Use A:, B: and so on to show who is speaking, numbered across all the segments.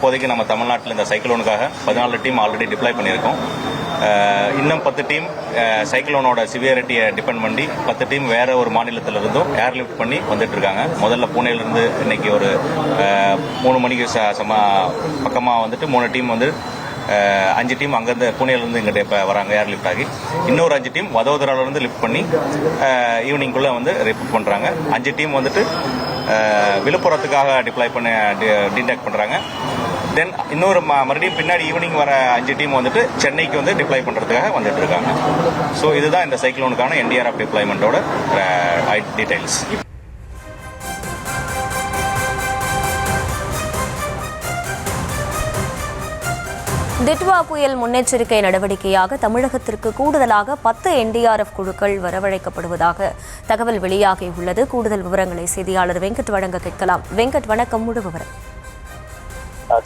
A: இப்போதைக்கு நம்ம தமிழ்நாட்டில் இந்த சைக்ளோனுக்காக 14 டீம் ஆல்ரெடி டிப்ளாய் பண்ணியிருக்கோம். இன்னும் 10 டீம் சைக்ளோனோட சிவியாரிட்டியை டிபெண்ட் பண்ணி 10 டீம் வேற ஒரு மாநிலத்திலிருந்தும் ஏர்லிஃப்ட் பண்ணி வந்துட்டு இருக்காங்க. முதல்ல பூனேலேருந்து இன்னைக்கு ஒரு 3 மணிக்கு பக்கமாக வந்துட்டு 3 டீம் வந்து 5 டீம் அங்கேருந்து புனேலேருந்து இங்கிட்ட இப்போ வராங்க ஏர்லிஃப்ட் ஆகி. இன்னொரு 5 டீம் வதோதராலேருந்து லிஃப்ட் பண்ணி ஈவினிங்குள்ளே வந்து ரிப்போர்ட் பண்ணுறாங்க. 5 டீம் வந்துட்டு விழுப்புரத்துக்காக டிப்ளாய் பண்ண டிடெக்ட் பண்ணுறாங்க. தென் இன்னொரு மறுபடியும் பின்னாடி ஈவினிங் வர 5 டீம் வந்துட்டு சென்னைக்கு வந்து டிப்ளாய் பண்ணுறதுக்காக வந்துட்டு இருக்காங்க. ஸோ இதுதான் இந்த சைக்ளோனுக்கான என்டிஆர்எஃப் டிப்ளாய்மெண்ட்டோட டீடைல்ஸ்.
B: டிட்வா புயல் முன்னெச்சரிக்கை நடவடிக்கையாக தமிழகத்திற்கு கூடுதலாக 10 என்டிஆர்எஃப் குழுக்கள் வரவழைக்கப்படுவதாக தகவல் வெளியாகியுள்ளது. கூடுதல் விவரங்களை செய்தியாளர் வெங்கட் வழங்க கேட்கலாம். வெங்கட், வணக்கம். முழு விவரம்.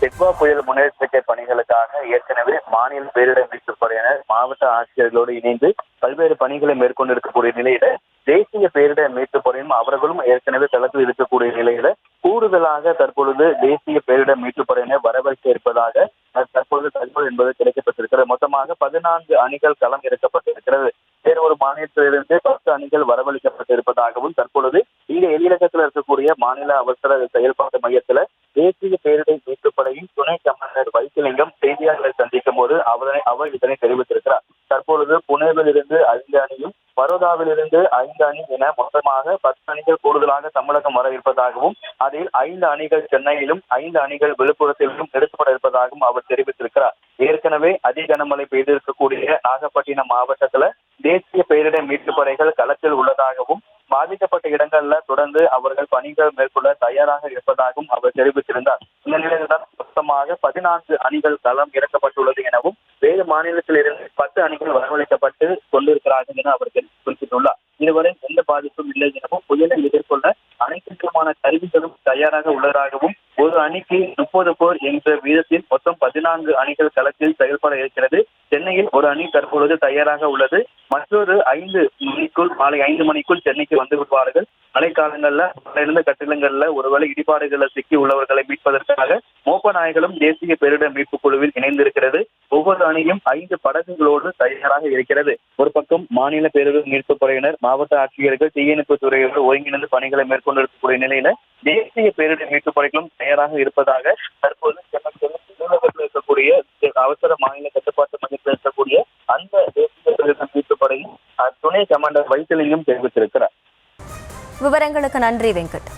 C: டிட்வா புயல் முன்னெச்சரிக்கை பணிகளுக்காக ஏற்கனவே மாநில பேரிடர் மீட்புப் படையினர் மாவட்ட ஆட்சியர்களோடு இணைந்து பல்வேறு பணிகளை மேற்கொண்டிருக்கக்கூடிய நிலையில தேசிய பேரிடர் மீட்புப் படையும் அவர்களும் ஏற்கனவே களத்தில் இருக்கக்கூடிய நிலையில கூடுதலாக தற்பொழுது தேசிய பேரிடர் மீட்புப் படையினர் வரவழைக்க இருப்பதாக தற்பொழுது தகவல் என்பது கிடைக்கப்பட்டிருக்கிறது. மொத்தமாக 14 அணிகள் களம் இறக்கப்பட்டிருக்கிறது. வேறொரு மாநிலத்திலிருந்து 10 அணிகள் வரவழைக்கப்பட்டிருப்பதாகவும் தற்பொழுது இங்க எலிலகத்தில் இருக்கக்கூடிய மாநில அவசர செயல்பாட்டு மையத்துல தேசிய பேரிடர் மீட்புப் படையின் துணை கமாண்டர் வைத்திலிங்கம் செய்தியாளர்களை சந்திக்கும் போது அவர் இதனை தெரிவித்திருக்கிறார். தற்பொழுது புனேவில் இருந்து 5 அணியும் பரோடாவில் இருந்து 5 அணி என மொத்தமாக 10 அணிகள் கூடுதலாக தமிழகம் வர இருப்பதாகவும் அதில் 5 அணிகள் சென்னையிலும் 5 அணிகள் விழுப்புரத்திலும் எடுக்கப்பட இருப்பதாகவும் அவர் தெரிவித்திருக்கிறார். ஏற்கனவே அதிக கனமழை பெய்திருக்கக்கூடிய நாகப்பட்டினம் மாவட்டத்துல தேசிய பேரிடர் மீட்புப் படைகள் களத்தில் உள்ளதாகவும் பாதிக்கப்பட்ட இடங்கள்ல தொடர்ந்து அவர்கள் பணிகள் மேற்கொள்ள தயாராக இருப்பதாகவும் அவர் தெரிவித்திருந்தார். இந்த நிலையில்தான் மொத்தமாக 14 அணிகள் களம் இறக்கப்பட்டுள்ளது எனவும் வேறு மாநிலத்தில் இருந்து 10 அணிகள் வரவழைக்கப்பட்டு கொண்டிருக்கிறார்கள் என அவர் குறிப்பிட்டுள்ளார். இதுவரை எந்த பாதிப்பும் இல்லை எனவும் புயலை எதிர்கொள்ள அனைத்துக்குமான கருவிகளும் தயாராக உள்ளதாகவும் ஒரு அணிக்கு 30 பேர் என்ற வீதத்தில் மொத்தம் 14 அணிகள் களத்தில் செயல்பட இருக்கிறது. சென்னையில் ஒரு அணி தற்பொழுது தயாராக உள்ளது. மற்றொரு 5 மணிக்குள் மாலை 5 மணிக்குள் சென்னைக்கு வந்து விடுவார்கள். மழைக்காலங்கள்ல இருந்த கட்டிடங்கள்ல ஒருவேளை இடிபாடுகளை சிக்கி உள்ளவர்களை மீட்பதற்காக மோப்ப நாய்களும் தேசிய பேரிடர் மீட்பு குழுவில் இணைந்திருக்கிறது. ஒவ்வொரு அணியும் 5 படகுகளோடு தயாராக இருக்கிறது. ஒரு பக்கம் மாநில பேரிடர் மீட்புப் படையினர் மாவட்ட ஆட்சியர்கள் தீயணைப்பு துறையோடு ஒருங்கிணைந்து பணிகளை மேற்கொண்டிருக்கக்கூடிய நிலையில தேசிய பேரிடர் மீட்புப் படைகளும் தயாராக இருப்பதாக தற்போது இருக்கக்கூடிய அவசர மாநில கட்டுப்பாட்டு மையத்தில் இருக்கக்கூடிய அந்த தேசிய பேரிடர் மீட்புப் படையின் துணை கமாண்டர் வைத்திலிங்கம் தெரிவித்திருக்கிறார்.
B: விவரங்களுக்கு நன்றி வெங்கட்.